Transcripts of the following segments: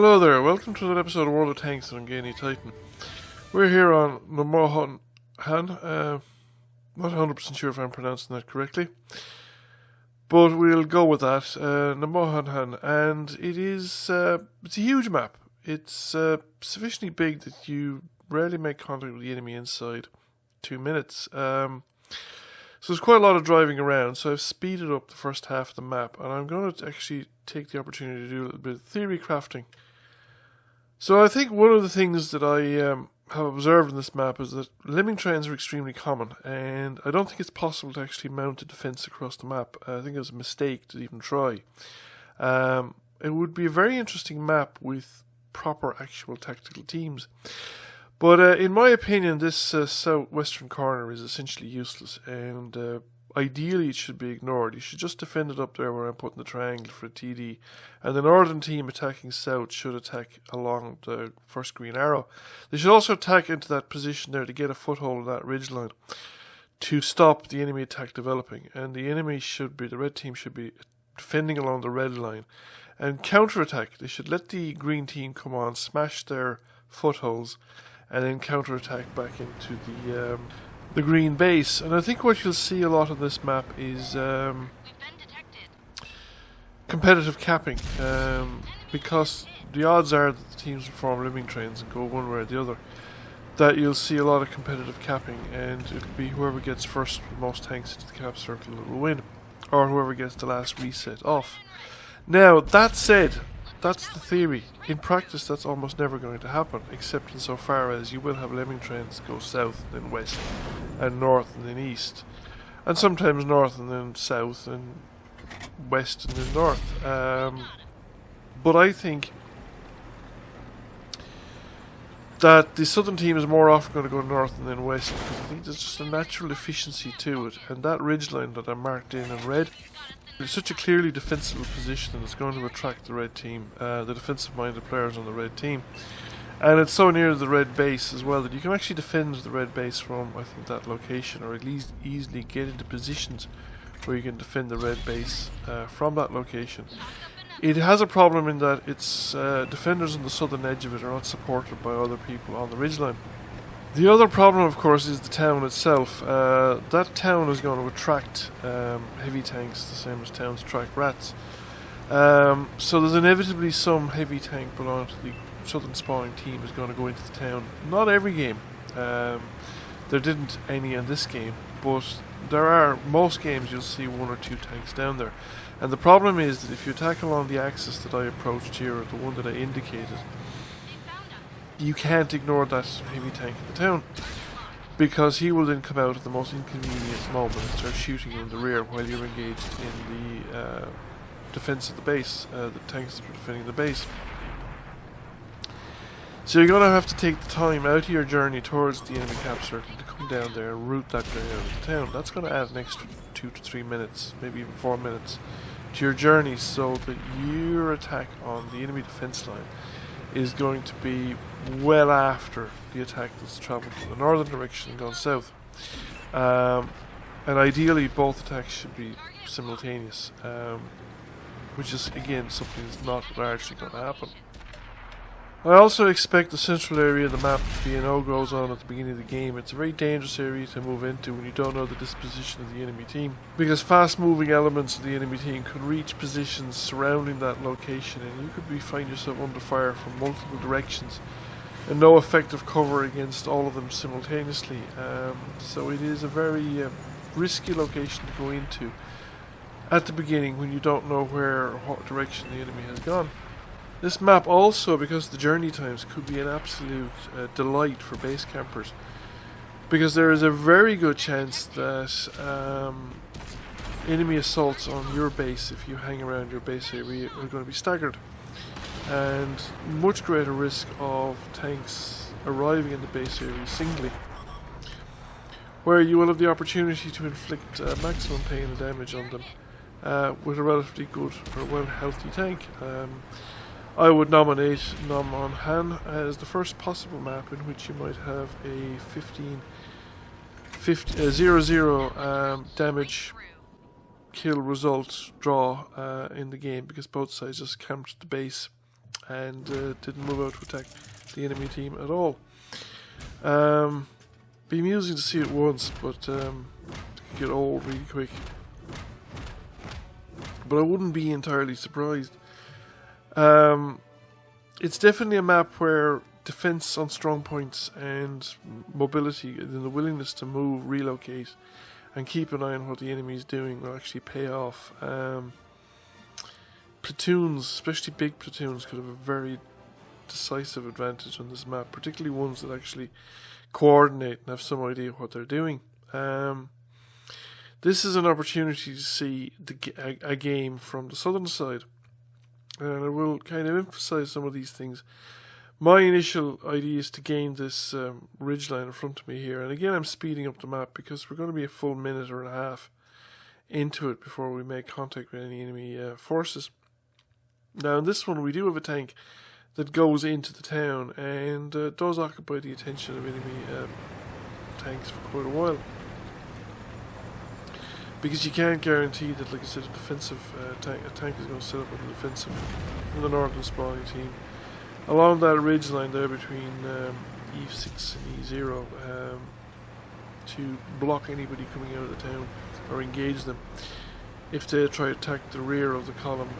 Hello there, welcome to another episode of World of Tanks on Gainy Titan. We're here on Nomonhan, not 100% sure if I'm pronouncing that correctly, but we'll go with that, Nomonhan Han, and it's a huge map. It's sufficiently big that you rarely make contact with the enemy inside 2 minutes. So there's quite a lot of driving around, so I've speeded up the first half of the map, and I'm going to actually take the opportunity to do a little bit of theory crafting. So I think one of the things that I have observed in this map is that lemming trains are extremely common, and I don't think it's possible to actually mount a defence across the map. I think it was a mistake to even try. It would be a very interesting map with proper actual tactical teams. But in my opinion, this southwestern corner is essentially useless, and ideally it should be ignored. You should just defend it up there where I'm putting the triangle for a TD, and the northern team attacking south should attack along the first green arrow. They should also attack into that position there to get a foothold on that ridgeline to stop the enemy attack developing, and the red team should be defending along the red line and counterattack. They should let the green team come on, smash their footholds, and then counterattack back into the green base. And I think what you'll see a lot of this map is competitive capping, because the odds are that the teams will form lemming trains and go one way or the other, that you'll see a lot of competitive capping, and it'll be whoever gets first with most tanks into the cap circle that will win, or whoever gets the last reset off. Now, that said, that's the theory. In practice, that's almost never going to happen, except insofar as you will have lemming trains go south and then west, and north and then east, and sometimes north and then south, and west and then north. But I think that the southern team is more often going to go north and then west, because I think there's just a natural efficiency to it, and that ridgeline that I marked in red, it's such a clearly defensible position, and it's going to attract the red team, the defensive-minded players on the red team. And it's so near the red base as well that you can actually defend the red base from, I think, that location, or at least easily get into positions where you can defend the red base from that location. It has a problem in that its defenders on the southern edge of it are not supported by other people on the ridgeline. The other problem, of course, is the town itself. That town is going to attract heavy tanks, the same as towns attract rats. So there's inevitably some heavy tank belonging to the southern spawning team is going to go into the town. Not every game. There didn't any in this game, but there are, most games you'll see one or two tanks down there. And the problem is that if you attack along the axis that I approached here, or the one that I indicated, you can't ignore that heavy tank in the town, because he will then come out at the most inconvenient moment and start shooting you in the rear while you're engaged in the defense of the base, the tanks that are defending the base. So you're going to have to take the time out of your journey towards the enemy cap circle to come down there and route that guy out of the town. That's going to add an extra 2 to 3 minutes, maybe even 4 minutes to your journey, so that your attack on the enemy defense line is going to be well after the attack that's travelled from the northern direction and gone south. And ideally both attacks should be simultaneous, which is again something that's not largely going to happen. I also expect the central area of the map to be a no-go zone at the beginning of the game. It's a very dangerous area to move into when you don't know the disposition of the enemy team, because fast-moving elements of the enemy team could reach positions surrounding that location, and you could find yourself under fire from multiple directions and no effective cover against all of them simultaneously. So it is a very risky location to go into at the beginning when you don't know where or what direction the enemy has gone. This map also, because of the journey times, could be an absolute delight for base campers, because there is a very good chance that enemy assaults on your base, if you hang around your base area, are going to be staggered, and much greater risk of tanks arriving in the base area singly, where you will have the opportunity to inflict maximum pain and damage on them with a relatively good or well healthy tank. I would nominate Nom Nom Han as the first possible map in which you might have a 0-0 damage kill result draw in the game, because both sides just camped the base and didn't move out to attack the enemy team at all. Be amusing to see it once, but it can get old really quick. But I wouldn't be entirely surprised. It's definitely a map where defense on strong points and mobility and the willingness to move, relocate, and keep an eye on what the enemy is doing will actually pay off. Platoons, especially big platoons, could have a very decisive advantage on this map, particularly ones that actually coordinate and have some idea what they're doing. This is an opportunity to see a game from the southern side, and I will kind of emphasize some of these things. My initial idea is to gain this ridgeline in front of me here, and again I'm speeding up the map because we're going to be a full minute or a half into it before we make contact with any enemy forces. Now in this one we do have a tank that goes into the town and does occupy the attention of enemy tanks for quite a while, because you can't guarantee that, like I said, a defensive tank is going to set up with a defensive from the northern spawning team along that ridge line there between E6 and E0 to block anybody coming out of the town or engage them if they try to attack the rear of the column,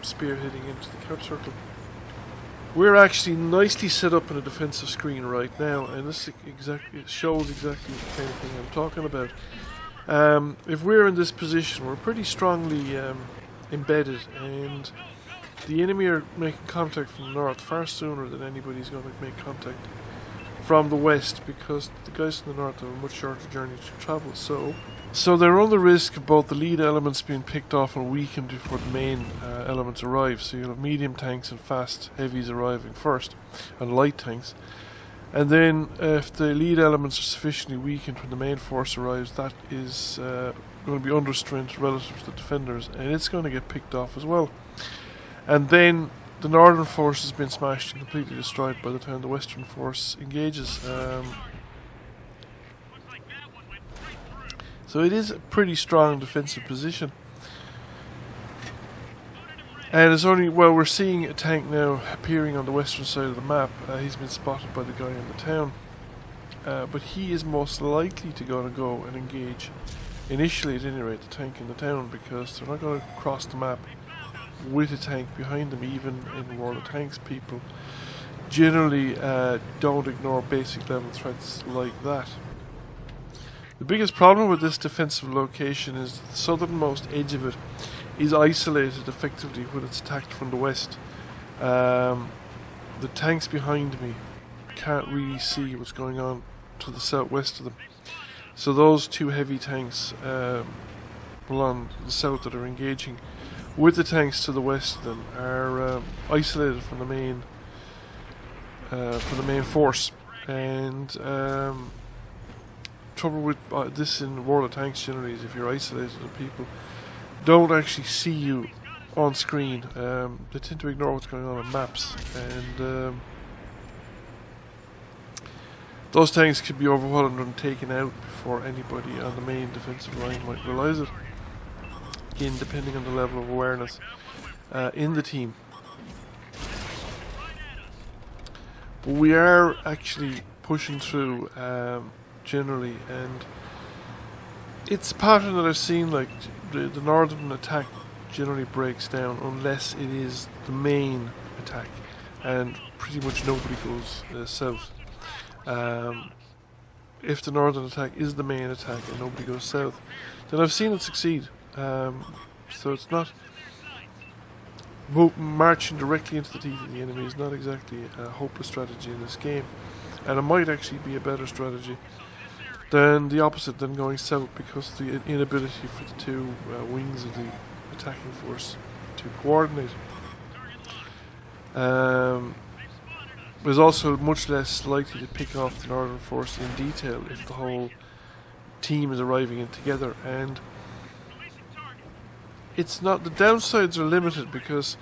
spearheading into the cap circle. We're actually nicely set up in a defensive screen right now, and this shows exactly the kind of thing I'm talking about. If we're in this position, we're pretty strongly embedded, and the enemy are making contact from the north far sooner than anybody's going to make contact from the west, because the guys from the north have a much shorter journey to travel. So they're on the risk of both the lead elements being picked off and weakened before the main elements arrive. So you'll have medium tanks and fast heavies arriving first, and light tanks. And then if the lead elements are sufficiently weakened when the main force arrives, that is going to be under strength relative to the defenders, and it's going to get picked off as well. And then the northern force has been smashed and completely destroyed by the time the western force engages. So it is a pretty strong defensive position. And it's only, well, we're seeing a tank now appearing on the western side of the map. He's been spotted by the guy in the town. But he is most likely to go and engage, initially at any rate, the tank in the town, because they're not going to cross the map with a tank behind them. Even in World of Tanks, people generally don't ignore basic level threats like that. The biggest problem with this defensive location is the southernmost edge of it is isolated effectively when it's attacked from the west. The tanks behind me can't really see what's going on to the southwest of them. So those two heavy tanks along the south that are engaging with the tanks to the west of them are isolated from the main force. And trouble with this in World of Tanks generally is if you're isolated and people don't actually see you on screen, they tend to ignore what's going on maps, and those tanks could be overwhelmed and taken out before anybody on the main defensive line might realise it. Again, depending on the level of awareness in the team. But we are actually pushing through generally, and it's a pattern that I've seen, like the northern attack generally breaks down unless it is the main attack, and pretty much nobody goes south. If the northern attack is the main attack and nobody goes south, then I've seen it succeed. So it's not marching directly into the teeth of the enemy is not exactly a hopeless strategy in this game, and it might actually be a better strategy than the opposite, than going south, because of the inability for the two wings of the attacking force to coordinate. Is also much less likely to pick off the northern force in detail if the whole team is arriving in together. And it's not, the downsides are limited, because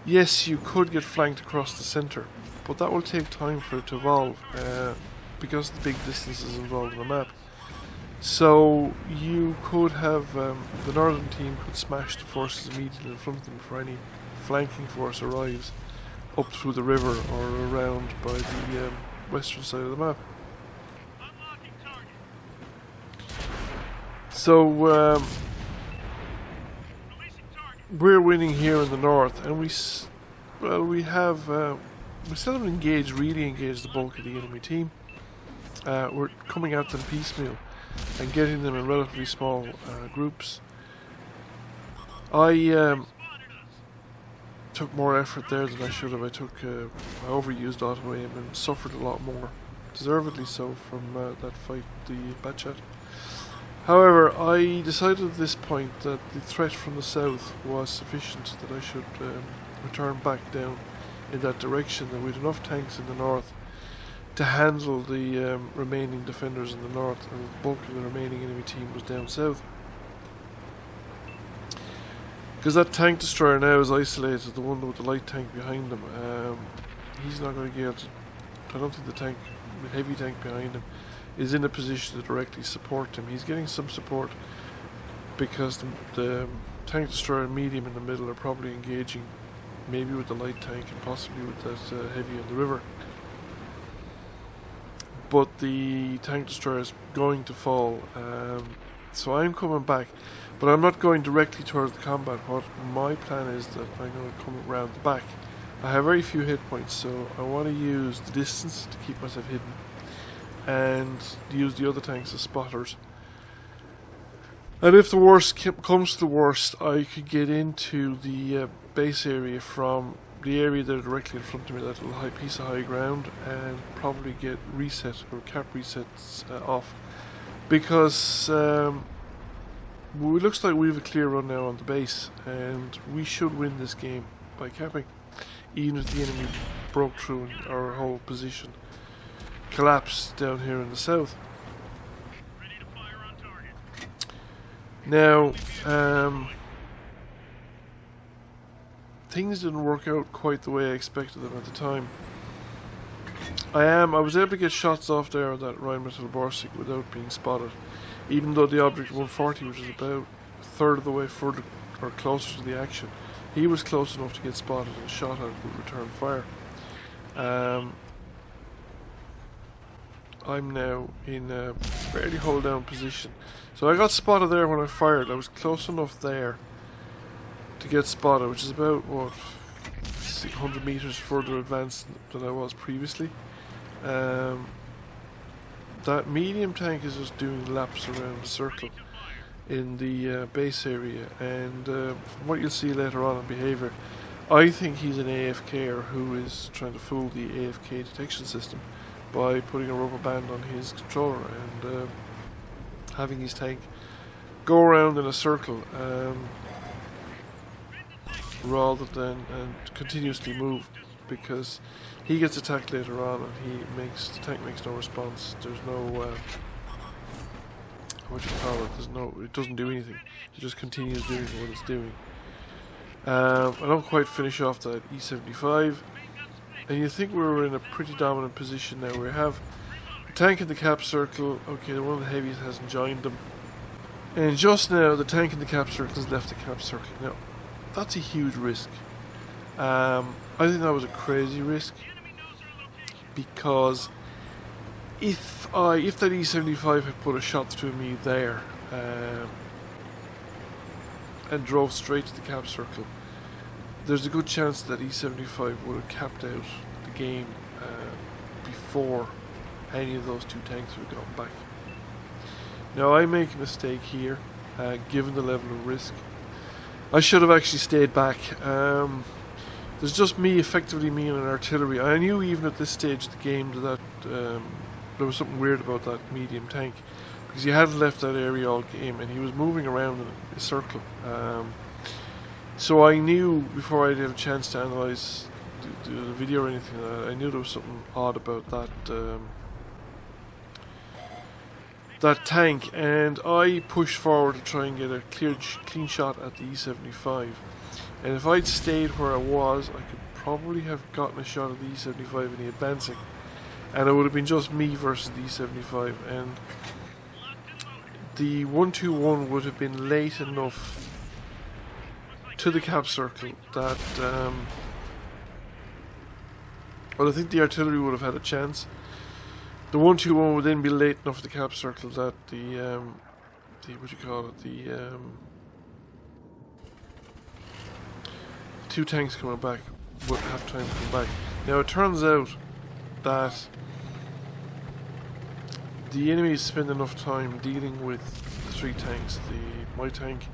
yes, you could get flanked across the centre, but that will take time for it to evolve because of the big distances involved in the map. So you could have the northern team could smash the forces immediately in front of them before any flanking force arrives, up through the river or around by the western side of the map. So we're winning here in the north, and we still haven't really engaged the bulk of the enemy team. We're coming at them piecemeal and getting them in relatively small groups. I took more effort there than I should have. I overused auto aim and suffered a lot more, deservedly so, from that fight, the Batchat. However, I decided at this point that the threat from the south was sufficient, that I should return back down in that direction, that we had enough tanks in the north to handle the remaining defenders in the north, and the bulk of the remaining enemy team was down south. Because that tank destroyer now is isolated, the one with the light tank behind him. He's not going to get able to... I don't think the heavy tank behind him is in a position to directly support him. He's getting some support because the tank destroyer and medium in the middle are probably engaging, maybe with the light tank and possibly with that heavy on the river. But the tank destroyer is going to fall, so I'm coming back, but I'm not going directly towards the combat. What my plan is that I'm going to come around the back. I have very few hit points, so I want to use the distance to keep myself hidden and use the other tanks as spotters. And if the worst comes to the worst, I could get into the base area from the area that are directly in front of me, that little piece of high ground, and probably get reset or cap resets off, because it looks like we have a clear run now on the base, and we should win this game by capping, even if the enemy broke through and our whole position collapsed down here in the south. Now, things didn't work out quite the way I expected them at the time. I was able to get shots off there on that Rheinmetall Borsig without being spotted, even though the object 140, which is about a third of the way further or closer to the action, he was close enough to get spotted and shot at with return fire. I'm now in a fairly hold down position, so I got spotted there when I fired. I was close enough there to get spotted, which is about, what, 600 meters further advanced than I was previously. That medium tank is just doing laps around the circle in the base area, and from what you'll see later on in behaviour, I think he's an AFKer who is trying to fool the AFK detection system by putting a rubber band on his controller and having his tank go around in a circle rather than continuously move, because he gets attacked later on and the tank makes no response. There's no it doesn't do anything. It just continues doing what it's doing. I don't quite finish off that E75, and you think we're in a pretty dominant position now. We have a tank in the cap circle. Okay, one of the heavies hasn't joined them, and just now the tank in the cap circle has left the cap circle. Now, that's a huge risk. I think that was a crazy risk, because if that E75 had put a shot through me there and drove straight to the cap circle, there's a good chance that E75 would have capped out the game before any of those two tanks would have gotten back. Now, I make a mistake here, given the level of risk. I should have actually stayed back. There's just effectively me and an artillery. I knew even at this stage of the game that there was something weird about that medium tank, because he hadn't left that area all game and he was moving around in a circle. So I knew, before I had a chance to analyse the video or anything like that, I knew there was something odd about that tank, and I pushed forward to try and get a clean shot at the E75. And if I'd stayed where I was, I could probably have gotten a shot at the E75 in the advancing, and it would have been just me versus the E75, and the 121 would have been late enough to the cap circle that But I think the artillery would have had a chance. The 121 would then be late enough for the cap circle that the what do you call it? The two tanks coming back would have time to come back. Now it turns out that the enemies spend enough time dealing with the three tanks, my tank,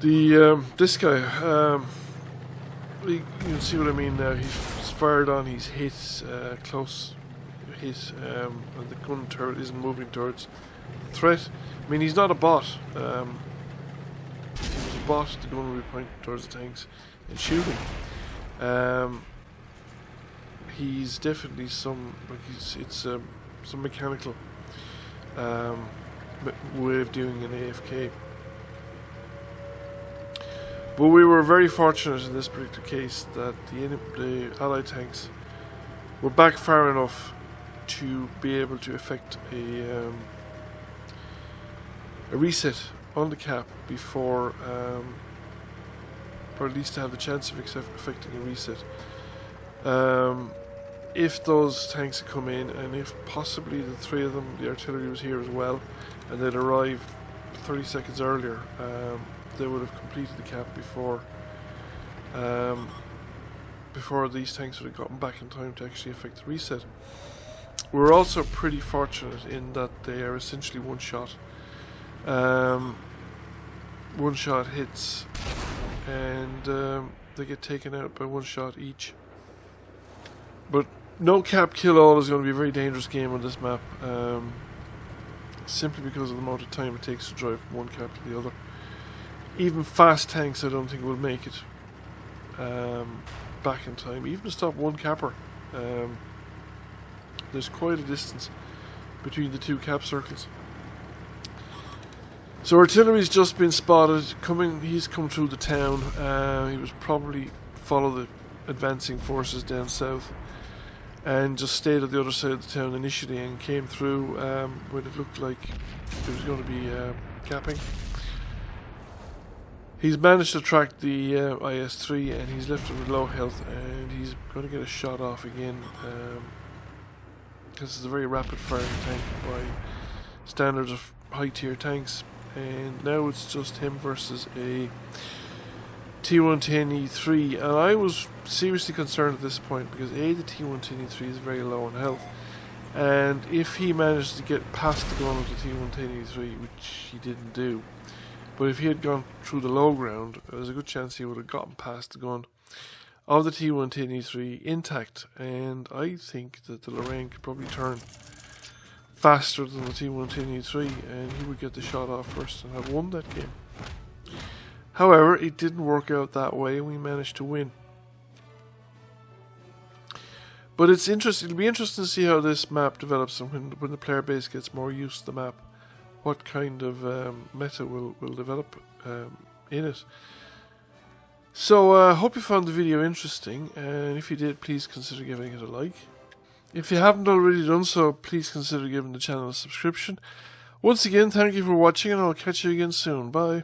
this guy, you can see what I mean now. He's fired on, he's hit, close hit, and the gun turret isn't moving towards the threat. I mean, he's not a bot. If he was a bot, the gun would be pointing towards the tanks and shooting. He's definitely some mechanical way of doing an AFK. But we were very fortunate in this particular case that the Allied tanks were back far enough to be able to effect a reset on the cap before, or at least to have the chance of effecting a reset. If those tanks had come in, and if possibly the three of them, the artillery was here as well, and they'd arrived 30 seconds earlier, they would have completed the cap before these tanks would have gotten back in time to actually effect the reset. We're also pretty fortunate in that they are essentially one shot hits, and they get taken out by one shot each. But no cap kill all is going to be a very dangerous game on this map, simply because of the amount of time it takes to drive from one cap to the other. Even fast tanks I don't think will make it back in time, even to stop one capper. There's quite a distance between the two cap circles. So artillery's just been spotted he's come through the town. He was probably follow the advancing forces down south and just stayed at the other side of the town initially and came through when it looked like there was going to be capping. He's managed to track the IS-3 and he's left him with low health, and he's going to get a shot off again. This is a very rapid firing tank by standards of high tier tanks, and now it's just him versus a T110E5 and I was seriously concerned at this point because the T110E5 is very low in health, and if he managed to get past the gun of the T110E5, which he didn't do, but if he had gone through the low ground, there's a good chance he would have gotten past the gun of the T110E5 intact, and I think that the Lorraine could probably turn faster than the T110E5 and he would get the shot off first and have won that game. However, it didn't work out that way and we managed to win. But it's interesting. It'll be interesting to see how this map develops, and when the player base gets more used to the map, what kind of meta will develop in it. So I hope you found the video interesting, and if you did, please consider giving it a like. If you haven't already done so, please consider giving the channel a subscription. Once again, thank you for watching, and I'll catch you again soon. Bye.